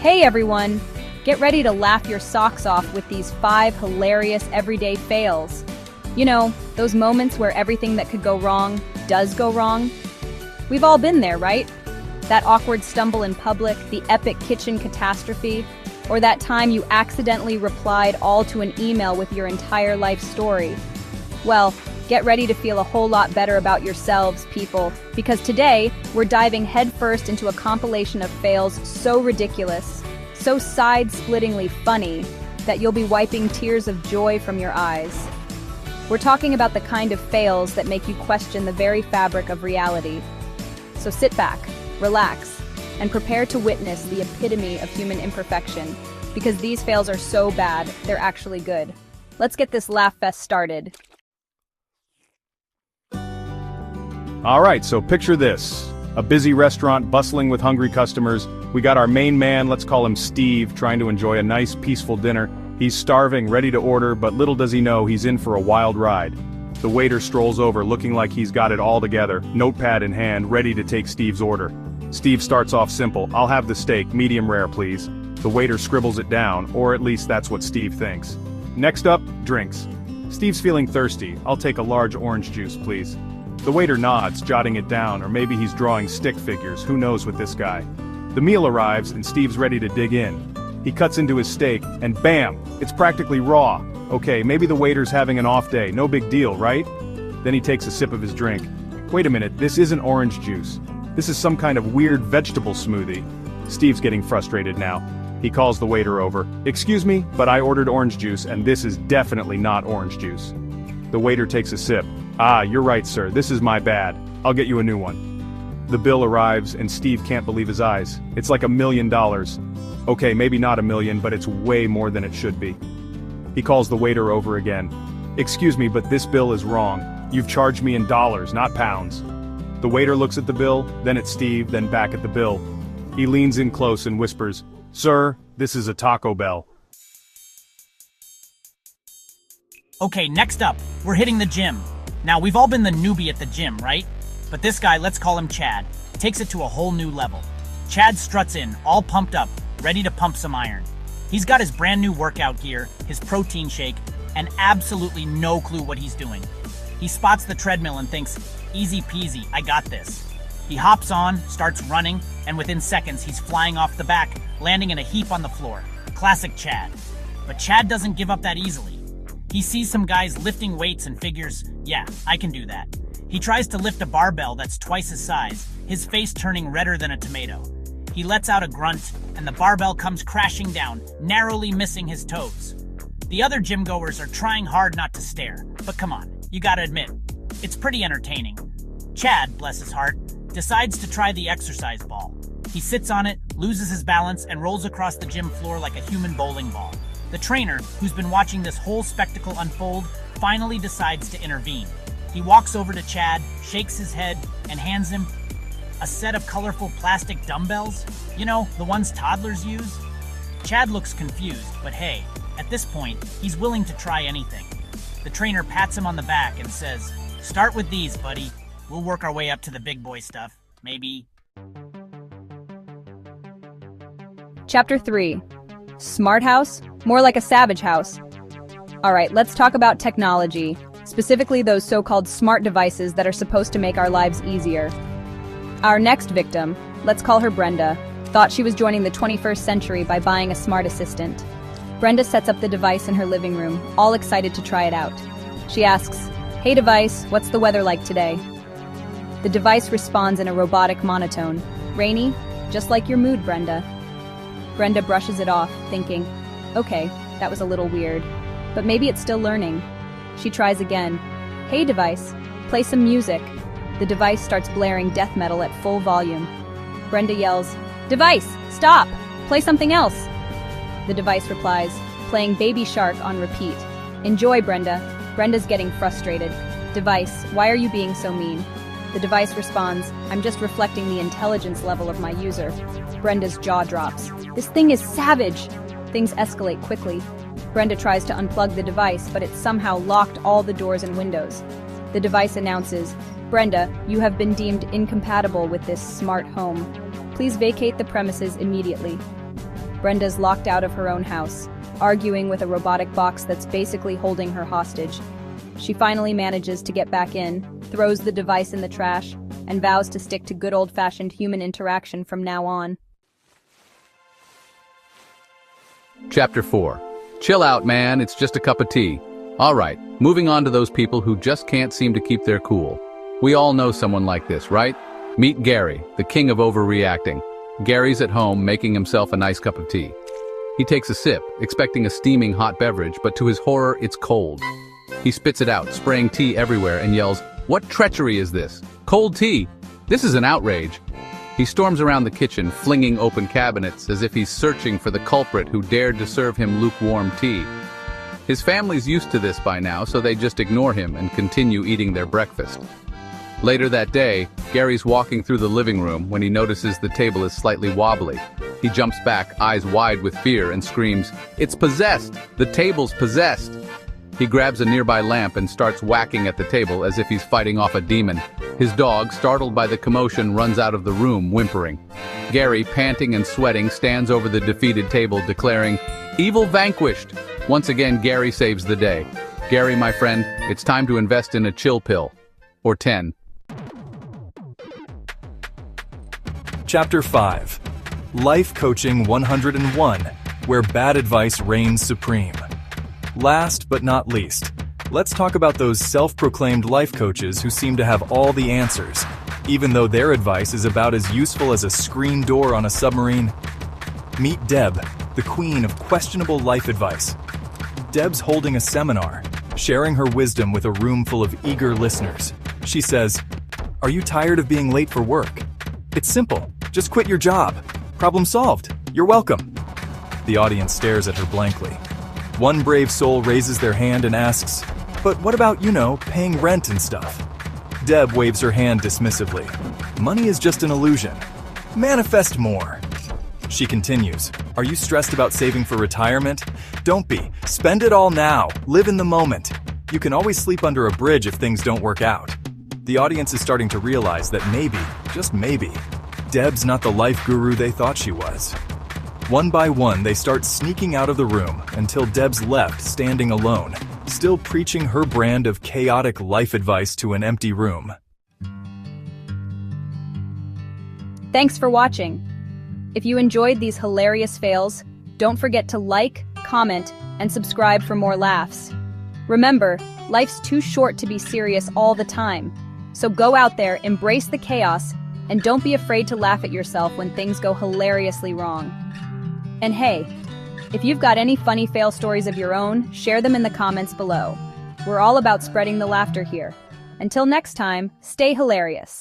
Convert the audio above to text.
Hey everyone! Get ready to laugh your socks off with these 5 hilarious everyday fails. You know, those moments where everything that could go wrong does go wrong. We've all been there, right? That awkward stumble in public, the epic kitchen catastrophe, or that time you accidentally replied all to an email with your entire life story. Well, get ready to feel a whole lot better about yourselves, people, because today we're diving headfirst into a compilation of fails so ridiculous, so side-splittingly funny, that you'll be wiping tears of joy from your eyes. We're talking about the kind of fails that make you question the very fabric of reality. So sit back, relax, and prepare to witness the epitome of human imperfection, because these fails are so bad, they're actually good. Let's get this laugh fest started. All right, so picture this. A busy restaurant bustling with hungry customers. We got our main man, let's call him Steve, trying to enjoy a nice, peaceful dinner. He's starving, ready to order, but little does he know he's in for a wild ride. The waiter strolls over looking like he's got it all together, notepad in hand, ready to take Steve's order. Steve starts off simple. "I'll have the steak, medium rare, please." The waiter scribbles it down, or at least that's what Steve thinks. Next up, drinks. Steve's feeling thirsty. "I'll take a large orange juice, please." The waiter nods, jotting it down, or maybe he's drawing stick figures, who knows with this guy. The meal arrives, and Steve's ready to dig in. He cuts into his steak, and bam! It's practically raw. Okay, maybe the waiter's having an off day, no big deal, right? Then he takes a sip of his drink. Wait a minute, this isn't orange juice. This is some kind of weird vegetable smoothie. Steve's getting frustrated now. He calls the waiter over. "Excuse me, but I ordered orange juice, and this is definitely not orange juice." The waiter takes a sip. "Ah, you're right, sir, this is my bad. I'll get you a new one." The bill arrives, and Steve can't believe his eyes. It's like $1 million. Okay, maybe not $1 million, but it's way more than it should be. He calls the waiter over again. "Excuse me, but this bill is wrong. You've charged me in dollars, not pounds." The waiter looks at the bill, then at Steve, then back at the bill. He leans in close and whispers, "Sir, this is a Taco Bell." Okay, next up, we're hitting the gym. Now, we've all been the newbie at the gym, right? But this guy, let's call him Chad, takes it to a whole new level. Chad struts in, all pumped up, ready to pump some iron. He's got his brand new workout gear, his protein shake, and absolutely no clue what he's doing. He spots the treadmill and thinks, "Easy peasy, I got this." He hops on, starts running, and within seconds he's flying off the back, landing in a heap on the floor. Classic Chad. But Chad doesn't give up that easily. He sees some guys lifting weights and figures, yeah, I can do that. He tries to lift a barbell that's twice his size, his face turning redder than a tomato. He lets out a grunt, and the barbell comes crashing down, narrowly missing his toes. The other gym goers are trying hard not to stare, but come on, you gotta admit, it's pretty entertaining. Chad, bless his heart, decides to try the exercise ball. He sits on it, loses his balance, and rolls across the gym floor like a human bowling ball. The trainer, who's been watching this whole spectacle unfold, finally decides to intervene. He walks over to Chad, shakes his head, and hands him a set of colorful plastic dumbbells. You know, the ones toddlers use? Chad looks confused, but hey, at this point, he's willing to try anything. The trainer pats him on the back and says, "Start with these, buddy. We'll work our way up to the big boy stuff, maybe." Chapter 3. Smart house? More like a savage house. Alright, let's talk about technology, specifically those so-called smart devices that are supposed to make our lives easier. Our next victim, let's call her Brenda, thought she was joining the 21st century by buying a smart assistant. Brenda sets up the device in her living room, all excited to try it out. She asks, "Hey device, what's the weather like today?" The device responds in a robotic monotone, "Rainy, just like your mood, Brenda." Brenda brushes it off, thinking, "Okay, that was a little weird, but maybe it's still learning." She tries again. "Hey device, play some music." The device starts blaring death metal at full volume. Brenda yells, "Device, stop! Play something else!" The device replies, playing Baby Shark on repeat. "Enjoy, Brenda." Brenda's getting frustrated. "Device, why are you being so mean?" The device responds, "I'm just reflecting the intelligence level of my user." Brenda's jaw drops. "This thing is savage!" Things escalate quickly. Brenda tries to unplug the device, but it somehow locked all the doors and windows. The device announces, "Brenda, you have been deemed incompatible with this smart home. Please vacate the premises immediately." Brenda's locked out of her own house, arguing with a robotic box that's basically holding her hostage. She finally manages to get back in, throws the device in the trash, and vows to stick to good old-fashioned human interaction from now on. Chapter 4. Chill out, man, it's just a cup of tea. Alright, moving on to those people who just can't seem to keep their cool. We all know someone like this, right? Meet Gary, the king of overreacting. Gary's at home making himself a nice cup of tea. He takes a sip, expecting a steaming hot beverage, but to his horror, it's cold. He spits it out, spraying tea everywhere, and yells, "What treachery is this? Cold tea? This is an outrage." He storms around the kitchen, flinging open cabinets as if he's searching for the culprit who dared to serve him lukewarm tea. His family's used to this by now, so they just ignore him and continue eating their breakfast. Later that day, Gary's walking through the living room when he notices the table is slightly wobbly. He jumps back, eyes wide with fear, and screams, "It's possessed! The table's possessed!" He grabs a nearby lamp and starts whacking at the table as if he's fighting off a demon. His dog, startled by the commotion, runs out of the room, whimpering. Gary, panting and sweating, stands over the defeated table, declaring, "Evil vanquished!" Once again, Gary saves the day. Gary, my friend, it's time to invest in a chill pill. Or 10. Chapter 5. Life Coaching 101, where bad advice reigns supreme. Last but not least, let's talk about those self-proclaimed life coaches who seem to have all the answers, even though their advice is about as useful as a screen door on a submarine. Meet Deb, the queen of questionable life advice. Deb's holding a seminar, sharing her wisdom with a room full of eager listeners. She says, "Are you tired of being late for work? It's simple. Just quit your job. Problem solved. You're welcome." The audience stares at her blankly. One brave soul raises their hand and asks, "But what about, paying rent and stuff?" Deb waves her hand dismissively. "Money is just an illusion. Manifest more." She continues, "Are you stressed about saving for retirement? Don't be. Spend it all now. Live in the moment. You can always sleep under a bridge if things don't work out." The audience is starting to realize that maybe, just maybe, Deb's not the life guru they thought she was. One by one, they start sneaking out of the room until Deb's left standing alone, still preaching her brand of chaotic life advice to an empty room. Thanks for watching. If you enjoyed these hilarious fails, don't forget to like, comment, and subscribe for more laughs. Remember, life's too short to be serious all the time. So go out there, embrace the chaos, and don't be afraid to laugh at yourself when things go hilariously wrong. And hey, if you've got any funny fail stories of your own, share them in the comments below. We're all about spreading the laughter here. Until next time, stay hilarious.